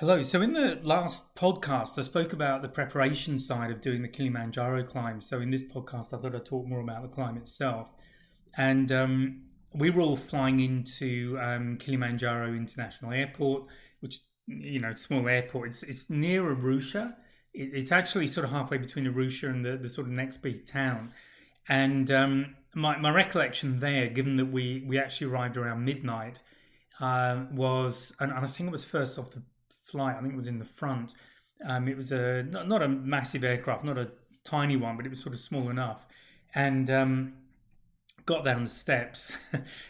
Hello. So, in the last podcast, I spoke about the preparation side of doing the Kilimanjaro climb. So, in this podcast, I thought I'd talk more about the climb itself. And we were all flying into Kilimanjaro International Airport, which, small airport. It's near Arusha. It's actually sort of halfway between Arusha and the sort of next big town. And my recollection there, given that we actually arrived around midnight, and I think it was first off the flight. I think it was in the front. It was not a massive aircraft, not a tiny one, but it was sort of small enough. And got down the steps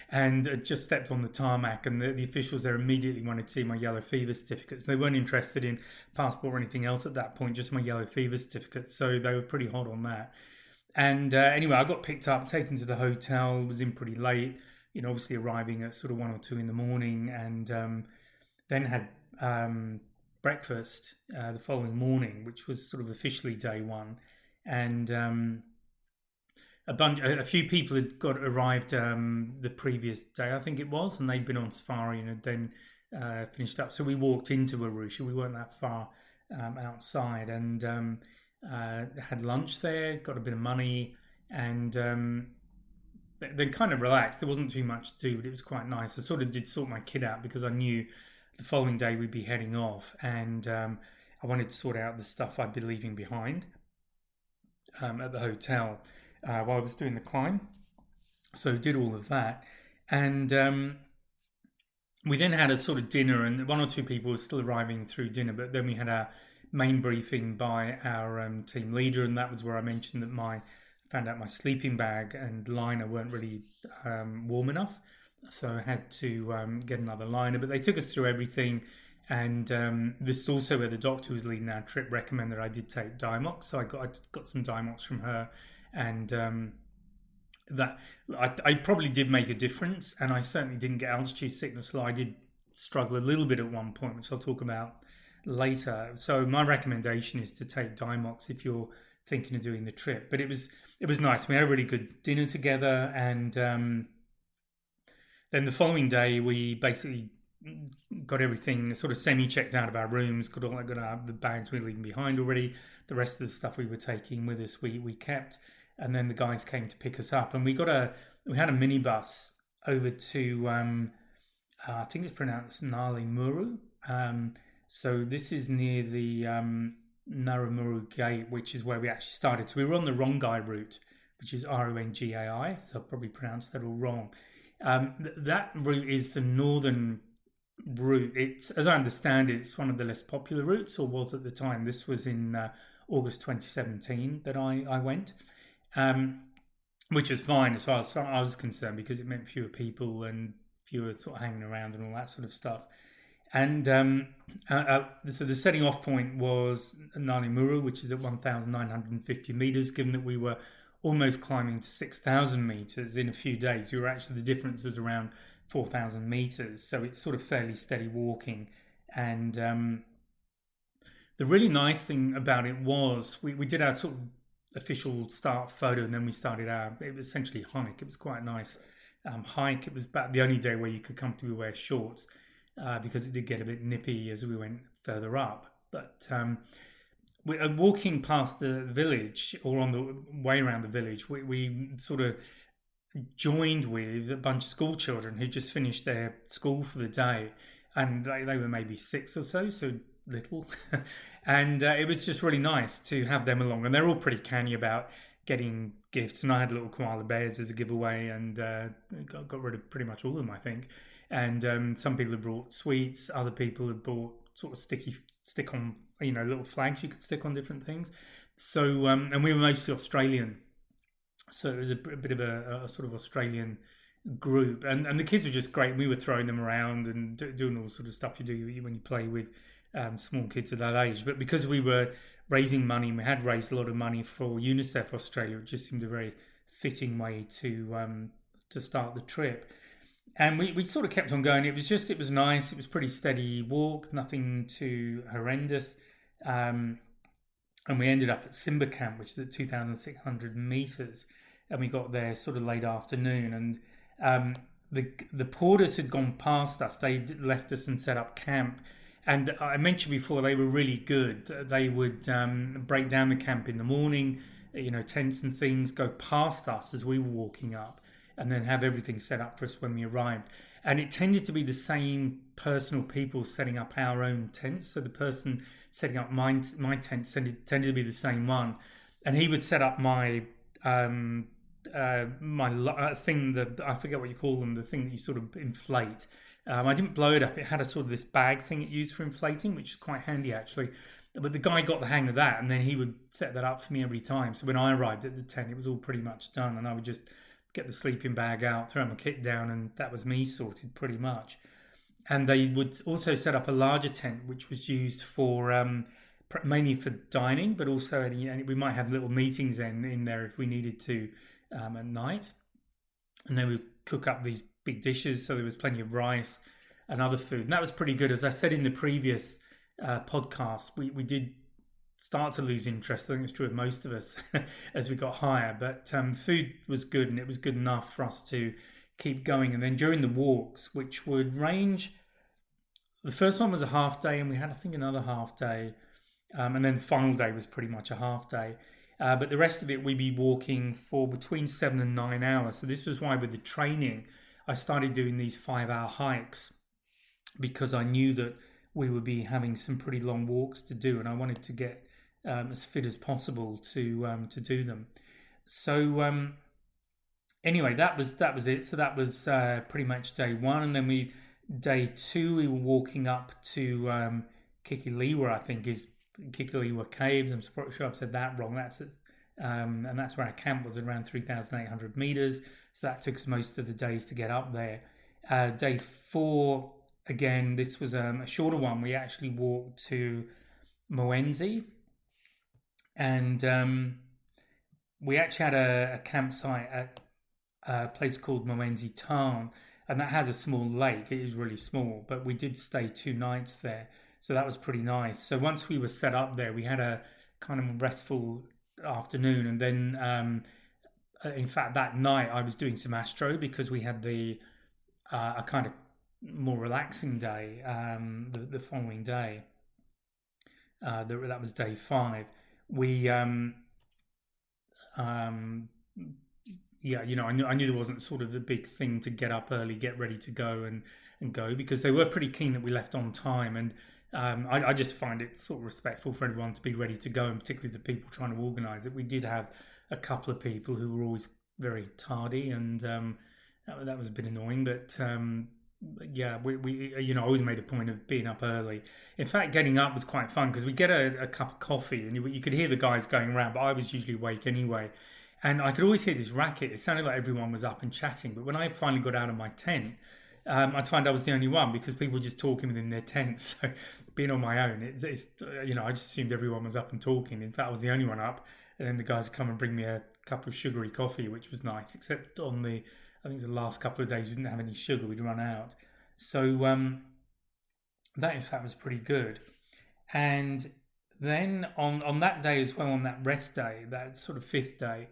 and just stepped on the tarmac, and the officials there immediately wanted to see my yellow fever certificates. They weren't interested in passport or anything else at that point, just my yellow fever certificates. So they were pretty hot on that. And anyway, I got picked up, taken to the hotel, was in pretty late, obviously arriving at sort of 1 or 2 in the morning, and then had breakfast the following morning, which was sort of officially day one. And a few people had arrived the previous day, I think it was, and they'd been on safari and had then finished up. So we walked into Arusha. We weren't that far outside, and had lunch there, got a bit of money, and then kind of relaxed. There wasn't too much to do, but it was quite nice. I sort of did sort my kit out because I knew the following day we'd be heading off, and I wanted to sort out the stuff I'd be leaving behind at the hotel while I was doing the climb. So did all of that, and we then had a sort of dinner, and 1 or 2 people were still arriving through dinner, but then we had our main briefing by our team leader, and that was where I mentioned that found out my sleeping bag and liner weren't really warm enough, so I had to get another liner. But they took us through everything, and this is also where the doctor who was leading our trip recommended I did take Diamox, so I got some Diamox from her, and that I probably did make a difference, and I certainly didn't get altitude sickness, although I did struggle a little bit at one point, which I'll talk about later. So my recommendation is to take Diamox if you're thinking of doing the trip. But it was nice. We had a really good dinner together, and then the following day we basically got everything sort of semi-checked out of our rooms, got the bags we were leaving behind already. The rest of the stuff we were taking with us we kept, and then the guys came to pick us up, and we had a minibus over to I think it's pronounced Nali Muru. So this is near the Narumuru Gate, which is where we actually started. So we were on the Rongai route, which is Rungai. So I probably pronounced that all wrong. That route is the northern route. It's, as I understand it, it's one of the less popular routes, or was at the time. This was in August 2017 that I went, which was fine as far as I was concerned, because it meant fewer people and fewer sort of hanging around and all that sort of stuff. And so the setting off point was Nanimuru, which is at 1,950 meters. Given that we were almost climbing to 6,000 meters in a few days, the difference was around 4,000 meters. So it's sort of fairly steady walking. And the really nice thing about it was we did our sort of official start photo, and then we started it was essentially a hike. It was quite a nice hike. It was about the only day where you could comfortably wear shorts. Because it did get a bit nippy as we went further up. But we walking past the village, or on the way around the village, we sort of joined with a bunch of school children who just finished their school for the day, and they were maybe 6 or so little. And it was just really nice to have them along, and they're all pretty canny about getting gifts, and I had little koala bears as a giveaway, and got rid of pretty much all of them, I think. And some people had brought sweets, other people had brought sort of stick on, little flags you could stick on different things. So, and we were mostly Australian, so it was a bit of a sort of Australian group, and the kids were just great. We were throwing them around and doing all the sort of stuff you do when you play with small kids at that age. But because we were raising money, and we had raised a lot of money for UNICEF Australia, it just seemed a very fitting way to start the trip. And we sort of kept on going. It was nice. It was pretty steady walk, nothing too horrendous. And we ended up at Simba Camp, which is at 2,600 meters. And we got there sort of late afternoon. And the porters had gone past us. They left us and set up camp. And I mentioned before they were really good. They would break down the camp in the morning, tents and things, go past us as we were walking up, and then have everything set up for us when we arrived. And it tended to be the same personal people setting up our own tents. So the person setting up my tent tended to be the same one, and he would set up my thing that I forget what you call them, the thing that you sort of inflate. I didn't blow it up. It had a sort of this bag thing it used for inflating, which is quite handy actually. But the guy got the hang of that, and then he would set that up for me every time. So when I arrived at the tent, it was all pretty much done, and I would just get the sleeping bag out, throw my kit down, and that was me sorted pretty much. And they would also set up a larger tent, which was used for mainly for dining, but also we might have little meetings in there if we needed to at night. And they would cook up these big dishes, so there was plenty of rice and other food, and that was pretty good. As I said in the previous podcast, we did start to lose interest. I think it's true of most of us as we got higher, but food was good, and it was good enough for us to keep going. And then during the walks, which would range, the first one was a half day, and we had, I think, another half day, and then the final day was pretty much a half day. But the rest of it, we'd be walking for between 7 and 9 hours. So this was why with the training, I started doing these 5-hour hikes, because I knew that we would be having some pretty long walks to do, and I wanted to get as fit as possible to do them. So anyway, that was it. So that was pretty much day one, and then day two we were walking up to Kikiliwa, I think is Kikiliwa Caves. I'm sure I've said that wrong. And that's where our camp was, around 3,800 meters. So that took us most of the days to get up there. Day four, again, this was a shorter one. We actually walked to Moenzi, and we actually had a campsite at a place called Moenzi Town, and that has a small lake. It is really small, but we did stay 2 nights there, so that was pretty nice. So once we were set up there, we had a kind of restful afternoon, and then in fact that night I was doing some astro, because we had a kind of more relaxing day the following day. That was day 5. We yeah, I knew there wasn't sort of the big thing to get up early, get ready to go and go, because they were pretty keen that we left on time. And I just find it sort of respectful for everyone to be ready to go, and particularly the people trying to organise it. We did have a couple of people who were always very tardy, and that was a bit annoying. But yeah, we I always made a point of being up early. In fact, getting up was quite fun, because we get a cup of coffee, and you could hear the guys going around, but I was usually awake anyway. And I could always hear this racket. It sounded like everyone was up and chatting. But when I finally got out of my tent, I'd find I was the only one, because people were just talking within their tents. So being on my own, it's I just assumed everyone was up and talking. In fact, I was the only one up. And then the guys would come and bring me a cup of sugary coffee, which was nice. Except on I think the last couple of days, we didn't have any sugar. We'd run out. So that in fact was pretty good. And then on that day as well, on that rest day, that sort of 5th day,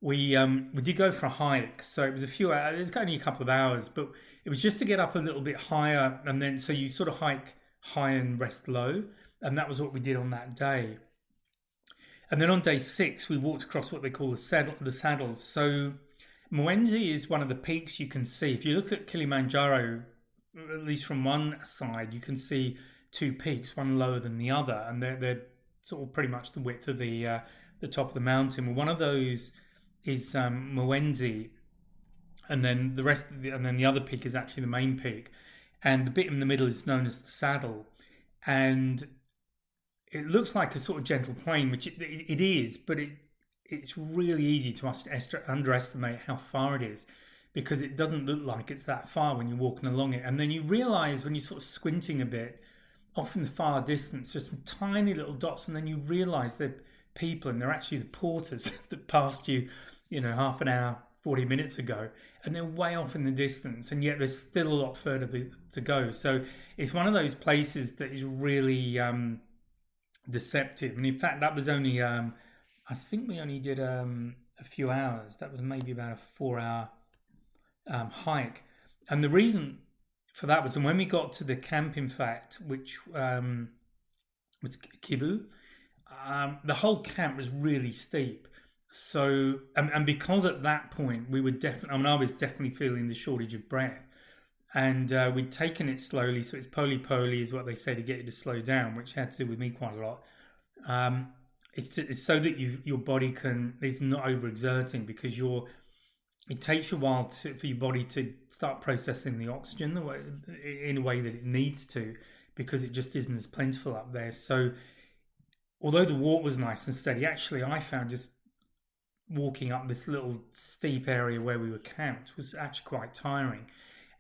we did go for a hike. So it was a few hours. It was only a couple of hours, but it was just to get up a little bit higher, and then so you sort of hike high and rest low, and that was what we did on that day. And then on day 6, we walked across what they call the saddles. So Moenzi is one of the peaks you can see. If you look at Kilimanjaro, at least from one side, you can see 2 peaks, one lower than the other, and they're sort of pretty much the width of the top of the mountain. Well, one of those is Moenzi, and then the other peak is actually the main peak, and the bit in the middle is known as the saddle, and it looks like a sort of gentle plain, which it is, but it's really easy to underestimate how far it is, because it doesn't look like it's that far when you're walking along it. And then you realise when you're sort of squinting a bit, off in the far distance, just some tiny little dots, and then you realise they're people, and they're actually the porters that passed you, half an hour, 40 minutes ago, and they're way off in the distance, and yet there's still a lot further to go. So it's one of those places that is really deceptive. And in fact, that was only, I think we only did a few hours. That was maybe about a 4-hour hike. And the reason for that was, and when we got to the camp, in fact, which was Kibu, the whole camp was really steep. So, and because at that point we were definitely, I mean, I was definitely feeling the shortage of breath, and we'd taken it slowly. So it's poly is what they say to get you to slow down, which had to do with me quite a lot. Um, it's so that your body can is not overexerting because you're it takes you a while for your body to start processing the oxygen in a way that it needs to because it just isn't as plentiful up there. So although the walk was nice and steady, actually I found just walking up this little steep area where we were camped was actually quite tiring.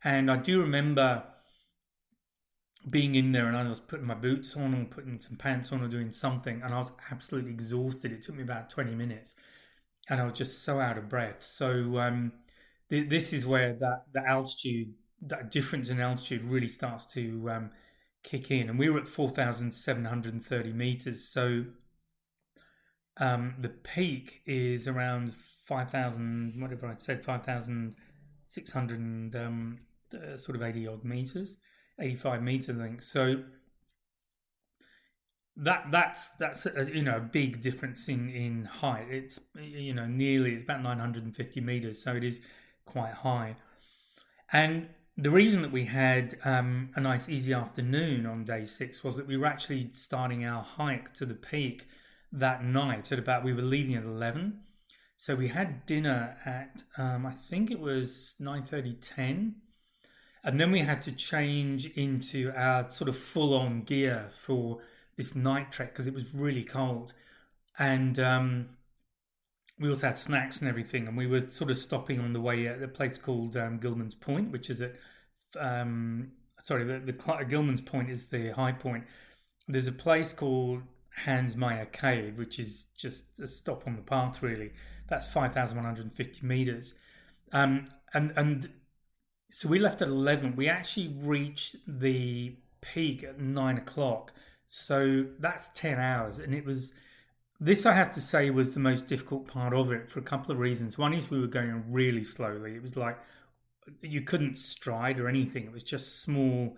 And I do remember being in there and I was putting my boots on or putting some pants on or doing something and I was absolutely exhausted. It took me about 20 minutes and I was just so out of breath. So this is where the altitude, that difference in altitude really starts to kick in. And we were at 4,730 meters. So the peak is around 5,000, whatever I said, 5,600 and sort of 80 odd meters, 85 meters, I think. So that's a big difference in height. It's nearly it's about 950 meters, so it is quite high. And the reason that we had a nice easy afternoon on day 6 was that we were actually starting our hike to the peak that night at about we were leaving at 11. So we had dinner at I think it was 9:30, 10, and then we had to change into our sort of full-on gear for this night trek because it was really cold. And we also had snacks and everything, and we were sort of stopping on the way at a place called Gilman's Point, which is at sorry, the Gilman's Point is the high point. There's a place called Hans Meyer Cave, which is just a stop on the path. Really, that's 5,150 meters, and so we left at 11. We actually reached the peak at 9 o'clock, so that's 10 hours, and it was this, I have to say, was the most difficult part of it for a couple of reasons. One is we were going really slowly. It was like you couldn't stride or anything. It was just small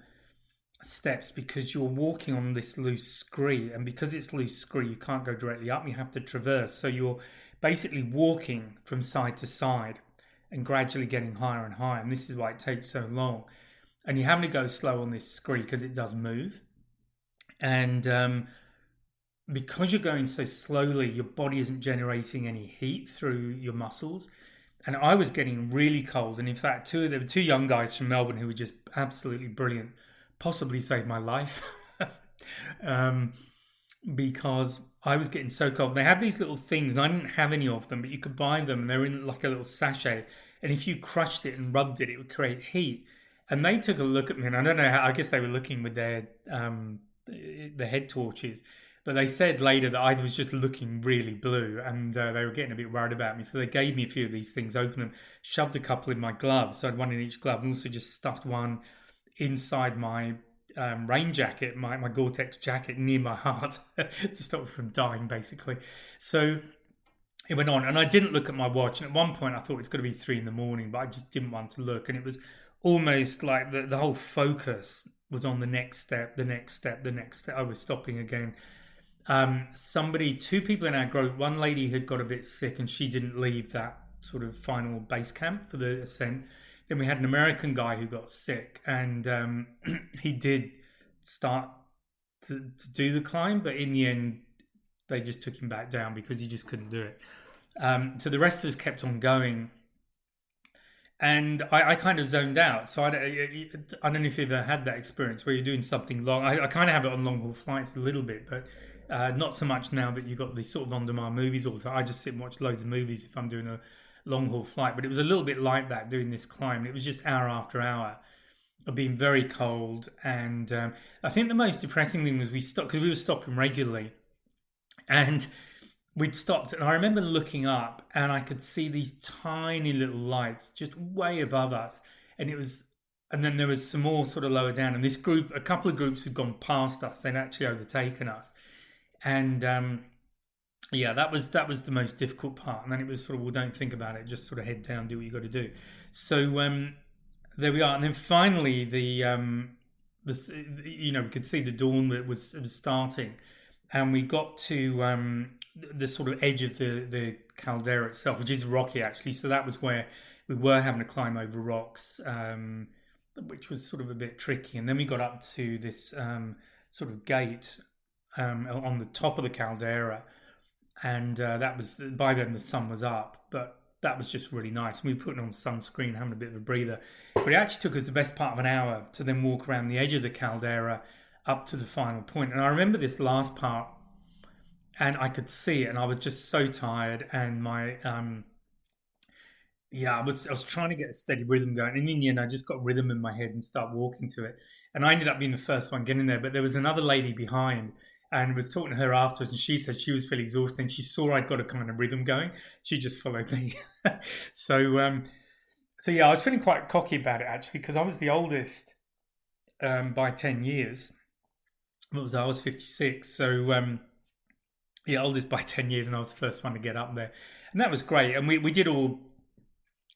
steps because you're walking on this loose scree. And because it's loose scree, you can't go directly up. You have to traverse. So you're basically walking from side to side and gradually getting higher and higher. And this is why it takes so long. And you're having to go slow on this scree because it does move. And because you're going so slowly, your body isn't generating any heat through your muscles. And I was getting really cold. And in fact, there were two young guys from Melbourne who were just absolutely brilliant, possibly saved my life um, because I was getting so cold. They had these little things, and I didn't have any of them, but you could buy them, and they're in like a little sachet. And if you crushed it and rubbed it, it would create heat. And they took a look at me, and I don't know how. I guess they were looking with their the head torches. But they said later that I was just looking really blue and they were getting a bit worried about me. So they gave me a few of these things, opened them, shoved a couple in my gloves. So I had one in each glove and also just stuffed one inside my rain jacket, my Gore-Tex jacket near my heart to stop me from dying, basically. So it went on. And I didn't look at my watch. And at one point I thought it's going to be 3 a.m, but I just didn't want to look. And it was almost like the whole focus was on the next step, the next step, the next step. I was stopping again. Two people in our group, one lady had got a bit sick and she didn't leave that sort of final base camp for the ascent. Then we had an American guy who got sick and he did start to do the climb, but in the end, they just took him back down because he just couldn't do it. So the rest of us kept on going. And I kind of zoned out. So I don't know if you've ever had that experience where you're doing something long. I kind of have it on long haul flights a little bit, but not so much now that you've got these sort of on-demand movies. Also, I just sit and watch loads of movies if I'm doing a long-haul flight. But it was a little bit like that doing this climb. It was just hour after hour of being very cold. And I think the most depressing thing was we stopped because we were stopping regularly. And we'd stopped. And I remember looking up and I could see these tiny little lights just way above us. And then there was some more sort of lower down. And a couple of groups had gone past us. They'd actually overtaken us. And that was the most difficult part. And then it was sort of, well, don't think about it, just sort of head down, do what you got to do. So there we are. And then finally, we could see the dawn that was starting, and we got to the sort of edge of the caldera itself, which is rocky actually. So that was where we were having to climb over rocks, which was sort of a bit tricky. And then we got up to this sort of gate on the top of the caldera, and that was by then the sun was up, but that was just really nice. And we were putting on sunscreen, having a bit of a breather. But it actually took us the best part of an hour to then walk around the edge of the caldera up to the final point. And I remember this last part, and I could see it, and I was just so tired, and my yeah, I was trying to get a steady rhythm going, and in the end, I just got rhythm in my head and start walking to it. And I ended up being the first one getting there, but there was another lady behind, and was talking to her afterwards, and she said she was feeling exhausted, and she saw I'd got a kind of rhythm going. She just followed me. so so yeah, I was feeling quite cocky about it actually because I was the oldest by 10 years. What was I? I was 56, so yeah, oldest by 10 years, and I was the first one to get up there, and that was great. And we did all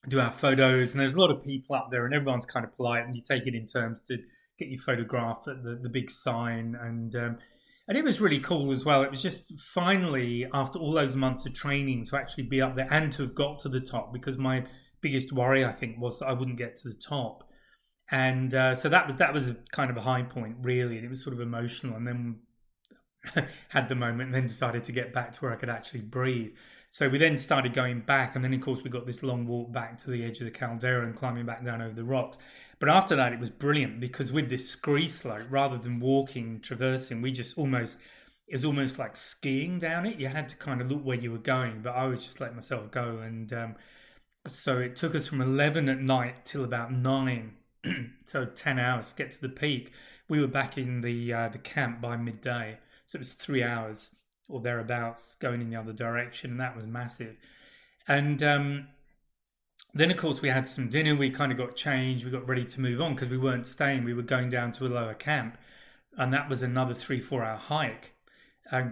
do our photos, and there's a lot of people up there, and everyone's kind of polite, and you take it in turns to get your photograph at the big sign, and it was really cool as well. It was just finally after all those months of training to actually be up there and to have got to the top, because my biggest worry I think was that I wouldn't get to the top, and so that was a kind of a high point really, and it was sort of emotional, and then had the moment and then decided to get back to where I could actually breathe. So we then started going back, and then of course we got this long walk back to the edge of the caldera and climbing back down over the rocks. But after that, it was brilliant because with this scree slope, rather than walking, traversing, we just almost it was almost like skiing down it. You had to kind of look where you were going, but I was just letting myself go, and so it took us from 11 at night till about 9, so 10 hours to get to the peak. We were back in the camp by midday, so it was 3 hours or thereabouts going in the other direction, and that was massive. And then, of course, we had some dinner. We kind of got changed. We got ready to move on because we weren't staying. We were going down to a lower camp, and that was another 3 4 hour hike.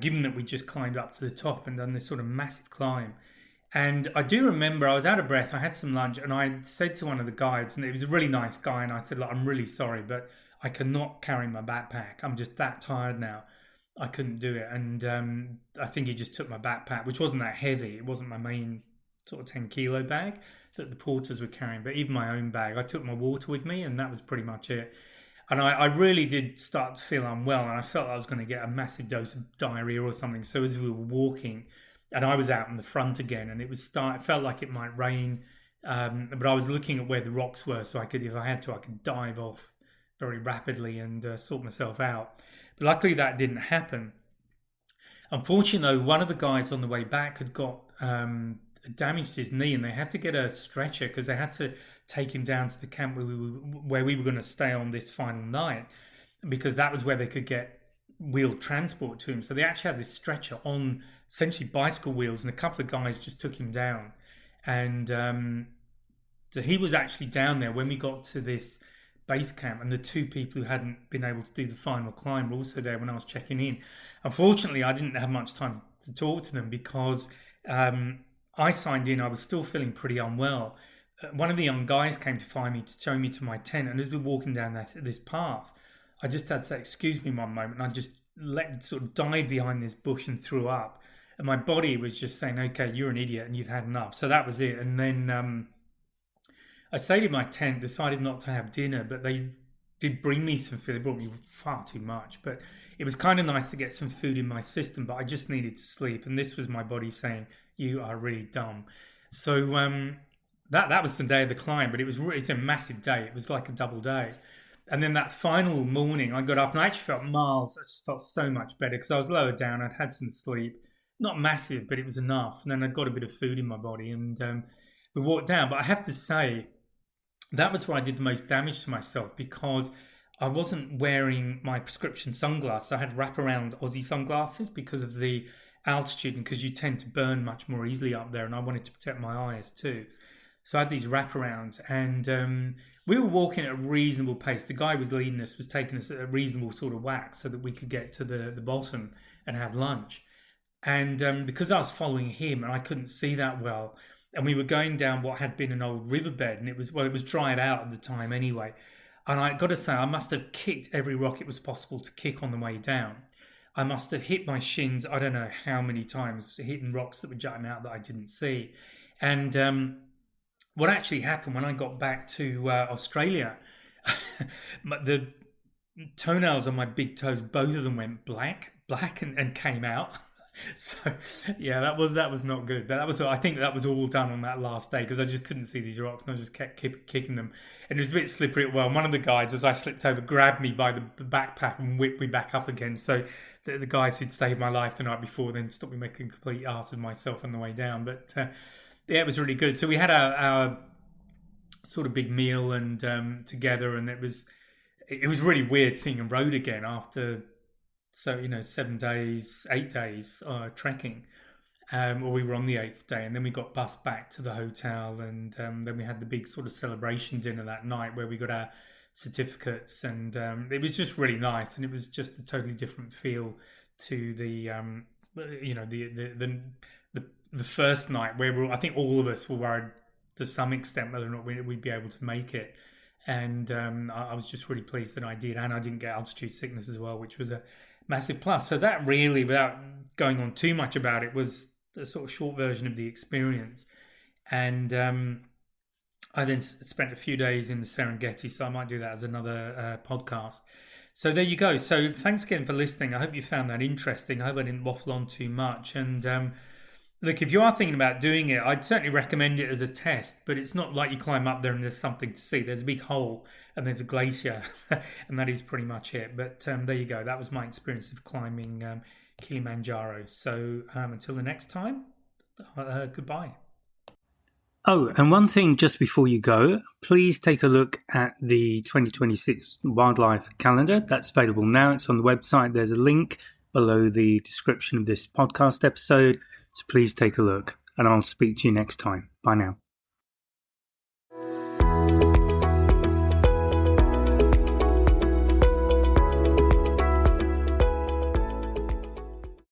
Given that we just climbed up to the top and done this sort of massive climb. And I do remember I was out of breath. I had some lunch, and I said to one of the guides, and it was a really nice guy, and I said, "Look, I'm really sorry, but I cannot carry my backpack. I'm just that tired now. I couldn't do it." And I think he just took my backpack, which wasn't that heavy. It wasn't my main sort of 10 kilo bag that the porters were carrying, but even my own bag. I took my water with me, and that was pretty much it. And I really did start to feel unwell, and I felt I was going to get a massive dose of diarrhea or something. So as we were walking, and I was out in the front again, and it felt like it might rain, but I was looking at where the rocks were, so I could, if I had to, I could dive off very rapidly and sort myself out. But luckily that didn't happen. Unfortunately, though, one of the guys on the way back had got damaged his knee, and they had to get a stretcher because they had to take him down to the camp where we were going to stay on this final night, because that was where they could get wheeled transport to him. So they actually had this stretcher on essentially bicycle wheels, and a couple of guys just took him down. And so he was actually down there when we got to this base camp, and the two people who hadn't been able to do the final climb were also there when I was checking in. Unfortunately, I didn't have much time to talk to them because I signed in. I was still feeling pretty unwell. One of the young guys came to find me to show me to my tent, and as we were walking down this path, I just had to say, "Excuse me one moment," and I just sort of dived behind this bush and threw up, and my body was just saying, "Okay, you're an idiot and you've had enough." So that was it. And then I stayed in my tent, decided not to have dinner, but they did bring me some food. They brought me far too much, but it was kind of nice to get some food in my system, but I just needed to sleep, and this was my body saying, "You are really dumb." So that was the day of the climb, but it's a massive day. It was like a double day. And then that final morning, I got up and I actually felt miles. I just felt so much better because I was lower down. I'd had some sleep, not massive, but it was enough. And then I'd got a bit of food in my body, and we walked down. But I have to say, that was where I did the most damage to myself because I wasn't wearing my prescription sunglasses. I had wraparound Aussie sunglasses because of the altitude and because you tend to burn much more easily up there, and I wanted to protect my eyes too. So I had these wraparounds, and we were walking at a reasonable pace. The guy who was leading us was taking us at a reasonable sort of whack so that we could get to the bottom and have lunch. And because I was following him and I couldn't see that well, and we were going down what had been an old riverbed, and it was dried out at the time anyway. And I got to say, I must have kicked every rock it was possible to kick on the way down. I must have hit my shins, I don't know how many times, hitting rocks that were jutting out that I didn't see. And what actually happened when I got back to Australia, the toenails on my big toes, both of them went black, and came out. So yeah, that was not good. But I think that was all done on that last day because I just couldn't see these rocks and I just kept kicking them, and it was a bit slippery. Well, one of the guides, as I slipped over, grabbed me by the backpack and whipped me back up again. So the guides who'd saved my life the night before then stopped me making a complete arse of myself on the way down. But yeah, it was really good. So we had our sort of big meal and together, and it was really weird seeing a road again after 7 days, 8 days trekking. Or we were on the 8th day, and then we got bussed back to the hotel, and then we had the big sort of celebration dinner that night where we got our certificates, and it was just really nice, and it was just a totally different feel to the the first night where I think all of us were worried to some extent whether or not we'd be able to make it. And I was just really pleased that I did, and I didn't get altitude sickness as well, which was a massive plus. So that really, without going on too much about it, was the sort of short version of the experience. And I then spent a few days in the Serengeti, so I might do that as another podcast. So there you go. So thanks again for listening. I hope you found that interesting. I hope I didn't waffle on too much. And look, if you are thinking about doing it, I'd certainly recommend it as a test, but it's not like you climb up there and there's something to see. There's a big hole and there's a glacier, and that is pretty much it. But there you go. That was my experience of climbing Kilimanjaro. So until the next time, goodbye. Oh, and one thing just before you go, please take a look at the 2026 wildlife calendar. That's available now. It's on the website. There's a link below the description of this podcast episode. So please take a look, and I'll speak to you next time. Bye now.